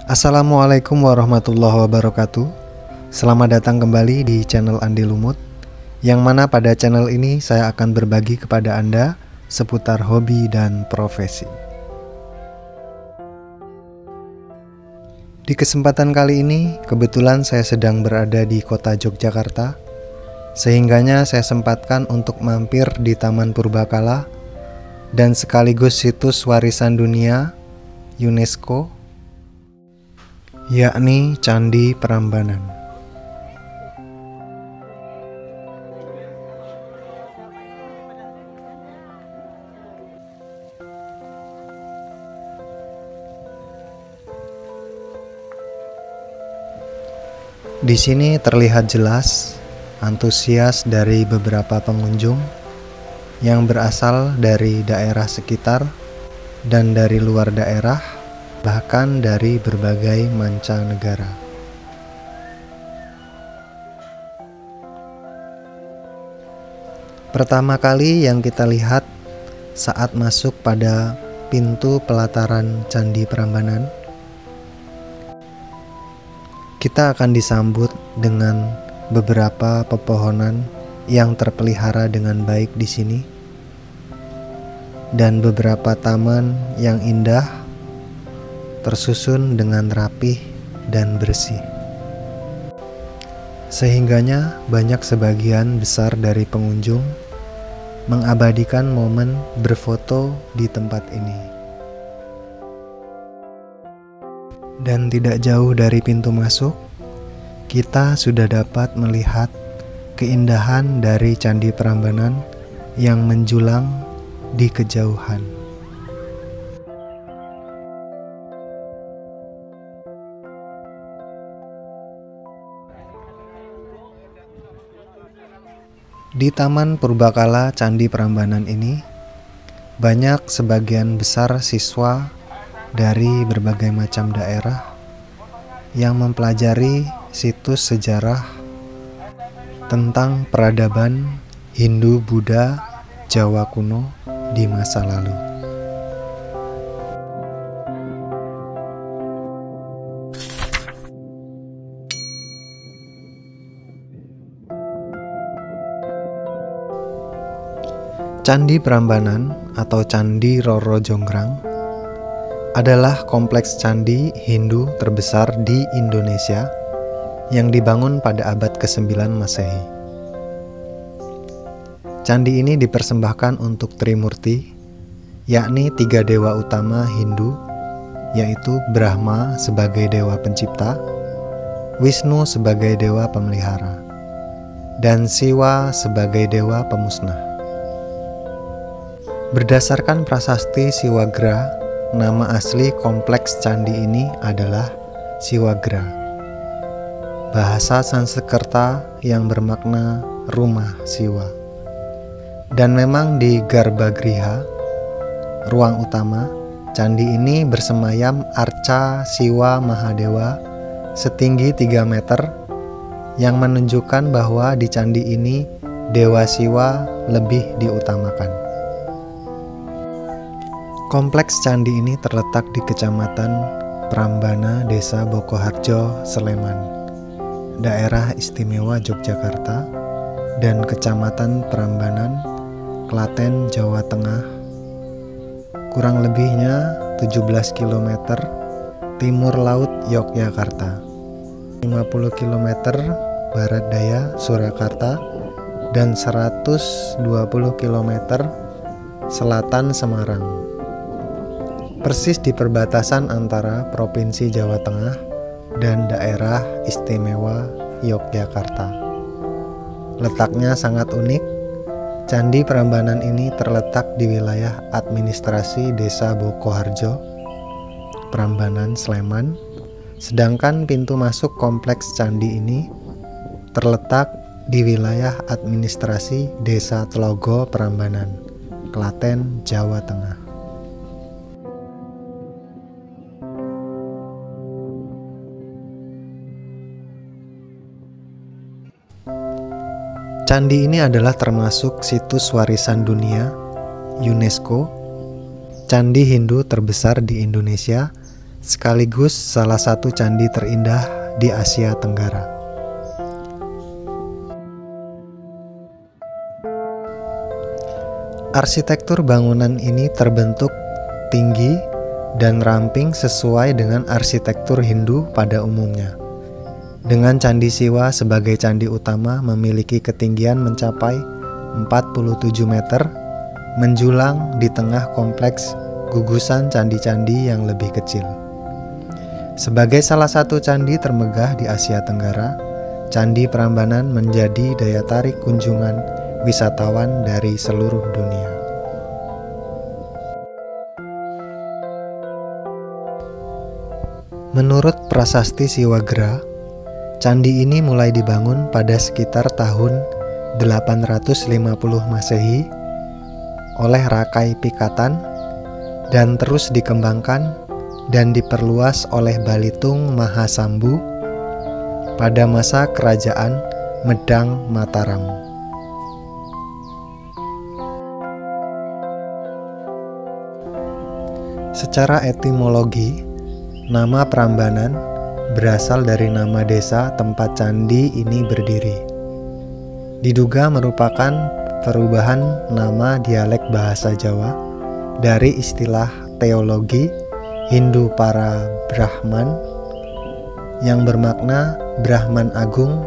Assalamualaikum warahmatullahi wabarakatuh. Selamat datang kembali di channel Andi Lumut, yang mana pada channel ini saya akan berbagi kepada Anda seputar hobi dan profesi. Di kesempatan kali ini, kebetulan saya sedang berada di kota Yogyakarta, sehingganya saya sempatkan untuk mampir di Taman Purbakala dan sekaligus situs warisan dunia UNESCO, yakni Candi Prambanan. Di sini terlihat jelas antusias dari beberapa pengunjung yang berasal dari daerah sekitar dan dari luar daerah, bahkan dari berbagai mancanegara. Pertama kali yang kita lihat saat masuk pada pintu pelataran Candi Prambanan, kita akan disambut dengan beberapa pepohonan yang terpelihara dengan baik di sini, dan beberapa taman yang indah tersusun dengan rapih dan bersih. Sehingganya banyak sebagian besar dari pengunjung mengabadikan momen berfoto di tempat ini. Dan tidak jauh dari pintu masuk, kita sudah dapat melihat keindahan dari Candi Prambanan yang menjulang di kejauhan. Di Taman Purbakala Candi Prambanan ini, banyak sebagian besar siswa dari berbagai macam daerah yang mempelajari situs sejarah tentang peradaban Hindu-Buddha Jawa kuno di masa lalu. Candi Prambanan atau Candi Roro Jonggrang adalah kompleks candi Hindu terbesar di Indonesia yang dibangun pada abad ke-9 Masehi. Candi ini dipersembahkan untuk Trimurti, yakni 3 dewa utama Hindu, yaitu Brahma sebagai dewa pencipta, Wisnu sebagai dewa pemelihara, dan Siwa sebagai dewa pemusnah. Berdasarkan prasasti Siwagra, nama asli kompleks candi ini adalah Siwagra, bahasa Sanskerta yang bermakna rumah Siwa. Dan memang di Garbagriha, ruang utama, candi ini bersemayam arca Siwa Mahadewa setinggi 3 meter yang menunjukkan bahwa di candi ini Dewa Siwa lebih diutamakan. Kompleks candi ini terletak di Kecamatan Prambana, Desa Bokoharjo, Sleman, Daerah Istimewa Yogyakarta, dan Kecamatan Prambanan, Klaten, Jawa Tengah, kurang lebihnya 17 km timur laut Yogyakarta, 50 km barat daya Surakarta, dan 120 km selatan Semarang. Persis di perbatasan antara Provinsi Jawa Tengah dan Daerah Istimewa Yogyakarta. Letaknya sangat unik. Candi Prambanan ini terletak di wilayah administrasi Desa Bokoharjo, Prambanan, Sleman, sedangkan pintu masuk kompleks candi ini terletak di wilayah administrasi Desa Tlogo, Prambanan, Klaten, Jawa Tengah. Candi ini adalah termasuk situs warisan dunia UNESCO, candi Hindu terbesar di Indonesia sekaligus salah satu candi terindah di Asia Tenggara. Arsitektur bangunan ini terbentuk tinggi dan ramping sesuai dengan arsitektur Hindu pada umumnya. Dengan Candi Siwa sebagai candi utama memiliki ketinggian mencapai 47 meter, menjulang di tengah kompleks gugusan candi-candi yang lebih kecil. Sebagai salah satu candi termegah di Asia Tenggara, Candi Prambanan menjadi daya tarik kunjungan wisatawan dari seluruh dunia. Menurut Prasasti Siwagra, candi ini mulai dibangun pada sekitar tahun 850 Masehi oleh Rakai Pikatan dan terus dikembangkan dan diperluas oleh Balitung Mahasambu pada masa kerajaan Medang Mataram. Secara etimologi, nama Prambanan berasal dari nama desa tempat candi ini berdiri. Diduga merupakan perubahan nama dialek bahasa Jawa dari istilah teologi Hindu para Brahman yang bermakna Brahman Agung,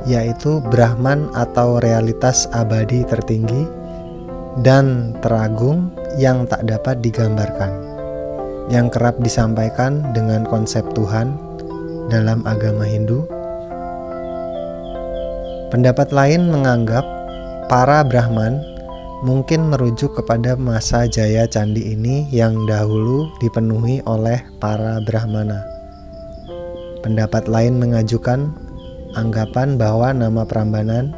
yaitu Brahman atau realitas abadi tertinggi dan teragung yang tak dapat digambarkan, yang kerap disampaikan dengan konsep Tuhan dalam agama Hindu. Pendapat lain menganggap para Brahman mungkin merujuk kepada masa jaya candi ini yang dahulu dipenuhi oleh para Brahmana. Pendapat lain mengajukan anggapan bahwa nama Prambanan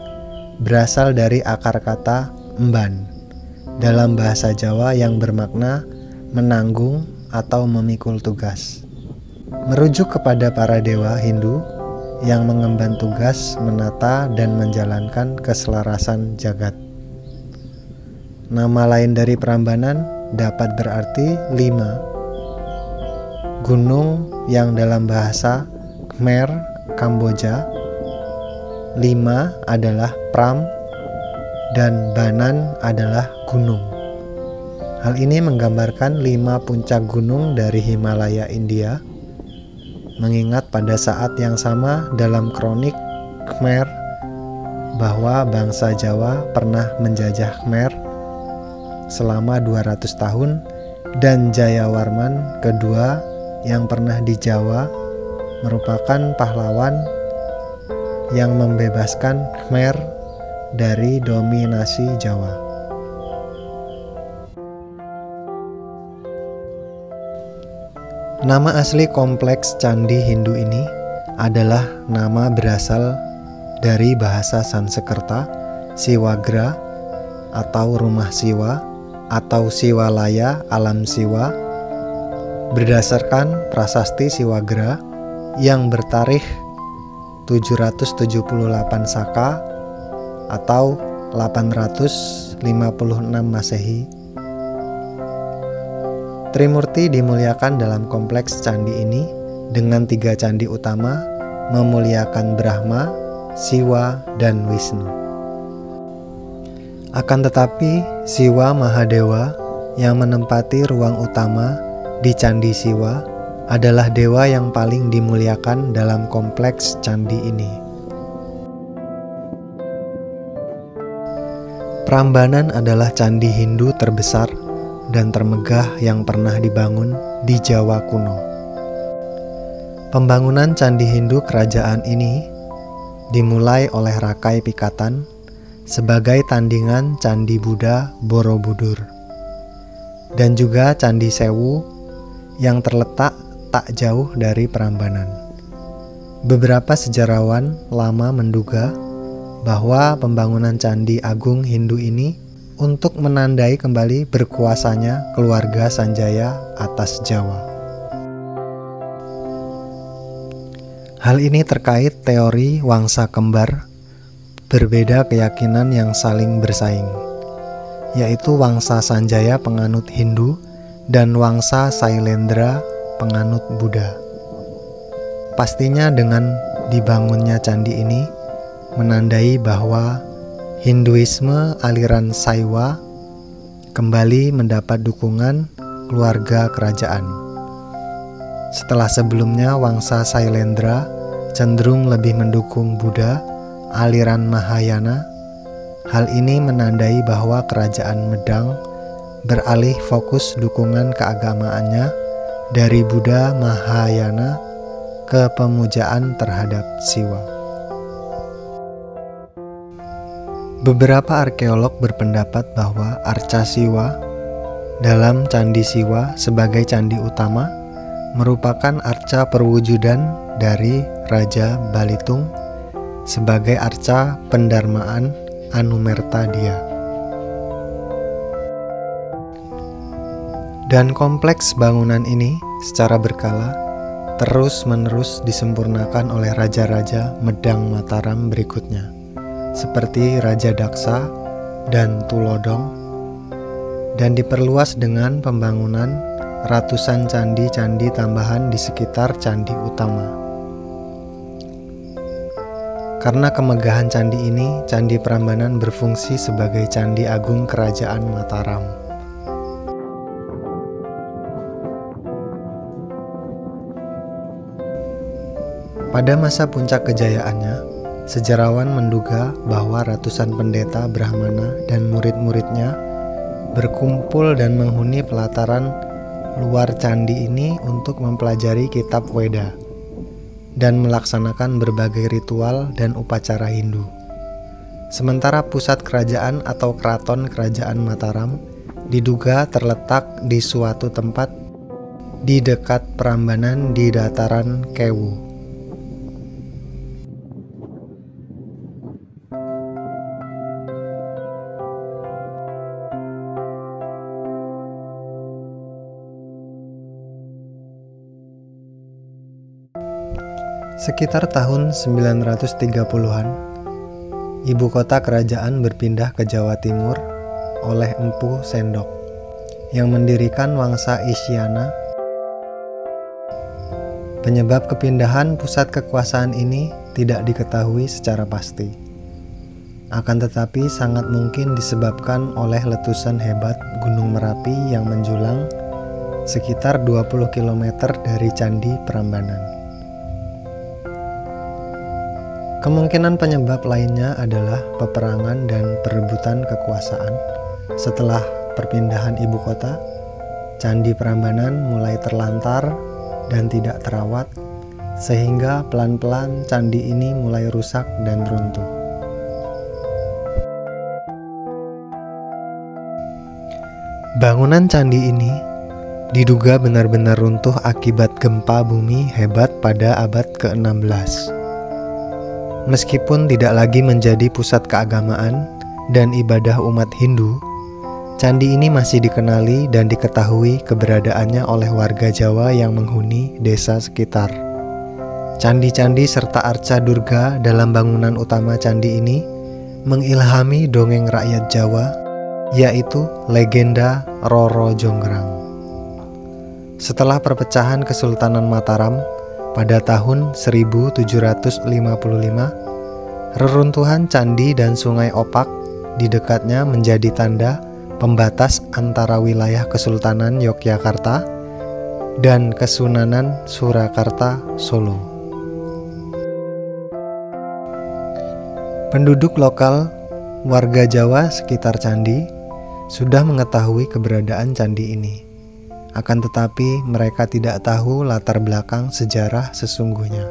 berasal dari akar kata emban dalam bahasa Jawa yang bermakna menanggung atau memikul tugas, merujuk kepada para dewa Hindu yang mengemban tugas menata dan menjalankan keselarasan jagat. Nama lain dari Prambanan dapat berarti 5. Gunung yang dalam bahasa Khmer Kamboja 5 adalah Pram dan Banan adalah gunung. Hal ini menggambarkan 5 puncak gunung dari Himalaya India, mengingat pada saat yang sama dalam kronik Khmer bahwa bangsa Jawa pernah menjajah Khmer selama 200 tahun dan Jayawarman kedua yang pernah di Jawa merupakan pahlawan yang membebaskan Khmer dari dominasi Jawa. Nama asli kompleks candi Hindu ini adalah nama berasal dari bahasa Sanskerta Siwagra atau rumah Siwa atau Siwalaya alam Siwa berdasarkan Prasasti Siwagra yang bertarikh 778 Saka atau 856 Masehi. Trimurti dimuliakan dalam kompleks candi ini dengan 3 candi utama memuliakan Brahma, Siwa, dan Wisnu. Akan tetapi, Siwa Mahadewa yang menempati ruang utama di Candi Siwa adalah dewa yang paling dimuliakan dalam kompleks candi ini. Prambanan adalah candi Hindu terbesar dan termegah yang pernah dibangun di Jawa kuno. Pembangunan candi Hindu kerajaan ini dimulai oleh Rakai Pikatan sebagai tandingan Candi Buddha Borobudur dan juga Candi Sewu yang terletak tak jauh dari Prambanan. Beberapa sejarawan lama menduga bahwa pembangunan Candi Agung Hindu ini untuk menandai kembali berkuasanya keluarga Sanjaya atas Jawa. Hal ini terkait teori wangsa kembar, berbeda keyakinan yang saling bersaing, yaitu wangsa Sanjaya penganut Hindu dan wangsa Sailendra penganut Buddha. Pastinya dengan dibangunnya candi ini menandai bahwa Hinduisme aliran Saiwa kembali mendapat dukungan keluarga kerajaan. Setelah sebelumnya Wangsa Sailendra cenderung lebih mendukung Buddha aliran Mahayana, hal ini menandai bahwa kerajaan Medang beralih fokus dukungan keagamaannya dari Buddha Mahayana ke pemujaan terhadap Siwa. Beberapa arkeolog berpendapat bahwa arca Siwa dalam Candi Siwa sebagai candi utama merupakan arca perwujudan dari Raja Balitung sebagai arca pendarmaan Anumerta Dia. Dan kompleks bangunan ini secara berkala terus-menerus disempurnakan oleh raja-raja Medang Mataram berikutnya, seperti Raja Daksa dan Tulodong, dan diperluas dengan pembangunan ratusan candi-candi tambahan di sekitar candi utama. Karena kemegahan candi ini, Candi Prambanan berfungsi sebagai candi agung kerajaan Mataram. Pada masa puncak kejayaannya, sejarawan menduga bahwa ratusan pendeta Brahmana dan murid-muridnya berkumpul dan menghuni pelataran luar candi ini untuk mempelajari kitab Weda dan melaksanakan berbagai ritual dan upacara Hindu. Sementara pusat kerajaan atau keraton kerajaan Mataram diduga terletak di suatu tempat di dekat Prambanan di dataran Kewu. Sekitar tahun 930-an, ibu kota kerajaan berpindah ke Jawa Timur oleh Empu Sendok yang mendirikan Wangsa Isyana. Penyebab kepindahan pusat kekuasaan ini tidak diketahui secara pasti. Akan tetapi sangat mungkin disebabkan oleh letusan hebat Gunung Merapi yang menjulang sekitar 20 km dari Candi Prambanan. Kemungkinan penyebab lainnya adalah peperangan dan perebutan kekuasaan. Setelah perpindahan ibu kota, Candi Prambanan mulai terlantar dan tidak terawat, sehingga pelan-pelan candi ini mulai rusak dan runtuh. Bangunan candi ini diduga benar-benar runtuh akibat gempa bumi hebat pada abad ke-16. Meskipun tidak lagi menjadi pusat keagamaan dan ibadah umat Hindu, candi ini masih dikenali dan diketahui keberadaannya oleh warga Jawa yang menghuni desa sekitar. Candi-candi serta arca Durga dalam bangunan utama candi ini mengilhami dongeng rakyat Jawa, yaitu legenda Roro Jonggrang. Setelah perpecahan Kesultanan Mataram pada tahun 1755, reruntuhan candi dan sungai Opak di dekatnya menjadi tanda pembatas antara wilayah Kesultanan Yogyakarta dan Kesunanan Surakarta Solo. Penduduk lokal, warga Jawa sekitar candi, sudah mengetahui keberadaan candi ini. Akan tetapi mereka tidak tahu latar belakang sejarah sesungguhnya.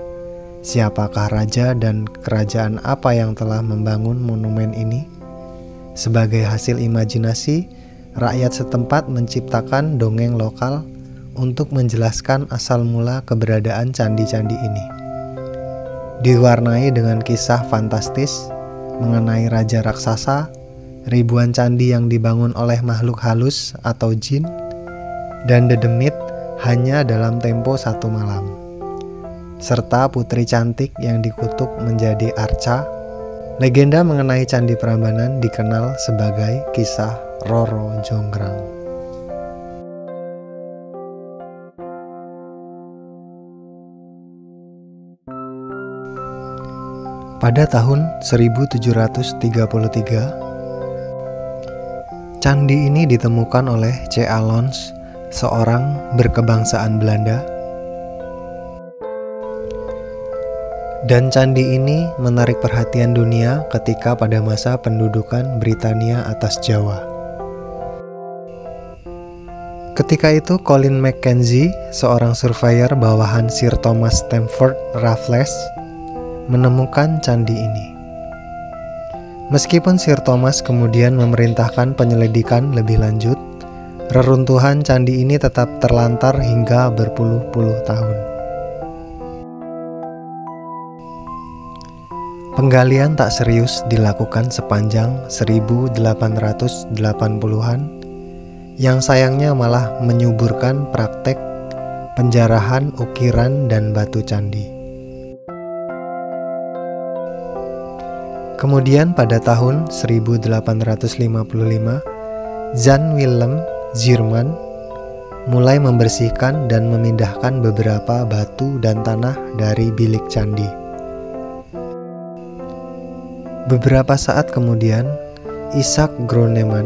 Siapakah raja dan kerajaan apa yang telah membangun monumen ini? Sebagai hasil imajinasi, rakyat setempat menciptakan dongeng lokal untuk menjelaskan asal mula keberadaan candi-candi ini. Diwarnai dengan kisah fantastis mengenai raja raksasa, ribuan candi yang dibangun oleh makhluk halus atau jin, dan dedemit hanya dalam tempo 1 malam, serta putri cantik yang dikutuk menjadi arca. Legenda mengenai Candi Prambanan dikenal sebagai kisah Roro Jonggrang. Pada tahun 1733, candi ini ditemukan oleh C. Alons, seorang berkebangsaan Belanda. Dan candi ini menarik perhatian dunia ketika pada masa pendudukan Britania atas Jawa. Ketika itu Colin Mackenzie, seorang surveyor bawahan Sir Thomas Stamford Raffles, menemukan candi ini. Meskipun Sir Thomas kemudian memerintahkan penyelidikan lebih lanjut, reruntuhan candi ini tetap terlantar hingga berpuluh-puluh tahun. Penggalian tak serius dilakukan sepanjang 1880-an, yang sayangnya malah menyuburkan praktek penjarahan ukiran dan batu candi. Kemudian pada tahun 1855, Jan Willem Zeeman mulai membersihkan dan memindahkan beberapa batu dan tanah dari bilik candi. Beberapa saat kemudian, Isaac Groneman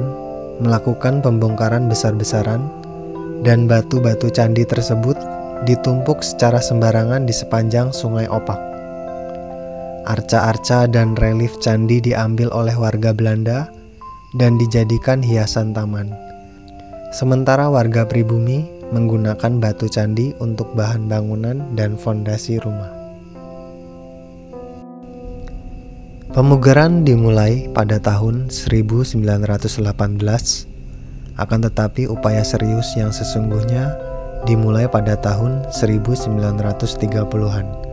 melakukan pembongkaran besar-besaran dan batu-batu candi tersebut ditumpuk secara sembarangan di sepanjang Sungai Opak. Arca-arca dan relief candi diambil oleh warga Belanda dan dijadikan hiasan taman. Sementara warga pribumi menggunakan batu candi untuk bahan bangunan dan fondasi rumah. Pemugaran dimulai pada tahun 1918, akan tetapi upaya serius yang sesungguhnya dimulai pada tahun 1930-an.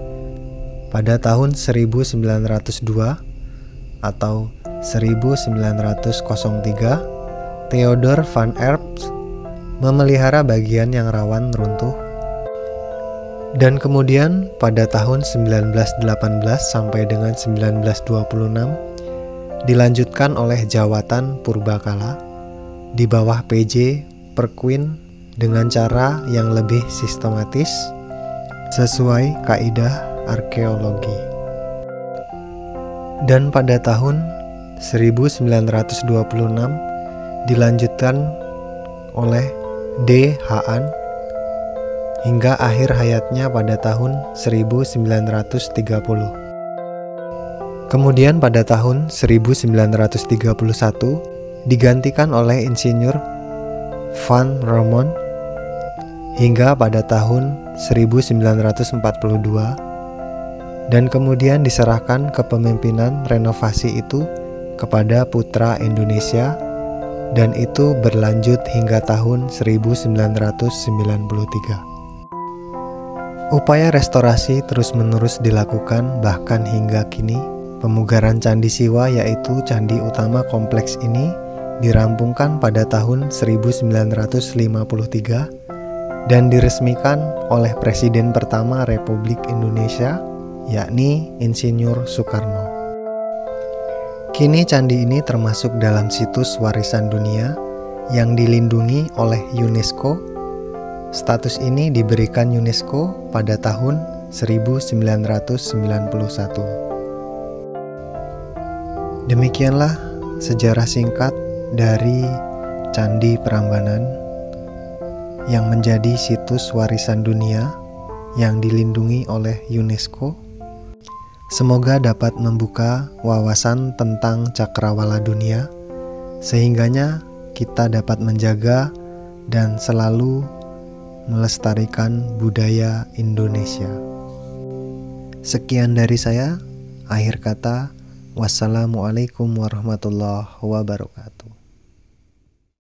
Pada tahun 1902 atau 1903, Theodor van Erps memelihara bagian yang rawan runtuh. Dan kemudian pada tahun 1918 sampai dengan 1926 dilanjutkan oleh Jawatan Purbakala di bawah PJ Perquin dengan cara yang lebih sistematis sesuai kaidah arkeologi. Dan pada tahun 1926 dilanjutkan oleh D. Haan hingga akhir hayatnya pada tahun 1930. Kemudian pada tahun 1931 digantikan oleh Insinyur Van Romon hingga pada tahun 1942 dan kemudian diserahkan kepemimpinan renovasi itu kepada putra Indonesia dan itu berlanjut hingga tahun 1993. Upaya restorasi terus-menerus dilakukan bahkan hingga kini. Pemugaran Candi Siwa yaitu candi utama kompleks ini dirampungkan pada tahun 1953 dan diresmikan oleh Presiden pertama Republik Indonesia yakni Insinyur Soekarno. Kini candi ini termasuk dalam situs warisan dunia yang dilindungi oleh UNESCO. Status ini diberikan UNESCO pada tahun 1991. Demikianlah sejarah singkat dari Candi Prambanan yang menjadi situs warisan dunia yang dilindungi oleh UNESCO. Semoga dapat membuka wawasan tentang cakrawala dunia, sehingganya kita dapat menjaga dan selalu melestarikan budaya Indonesia. Sekian dari saya, akhir kata, wassalamualaikum warahmatullahi wabarakatuh.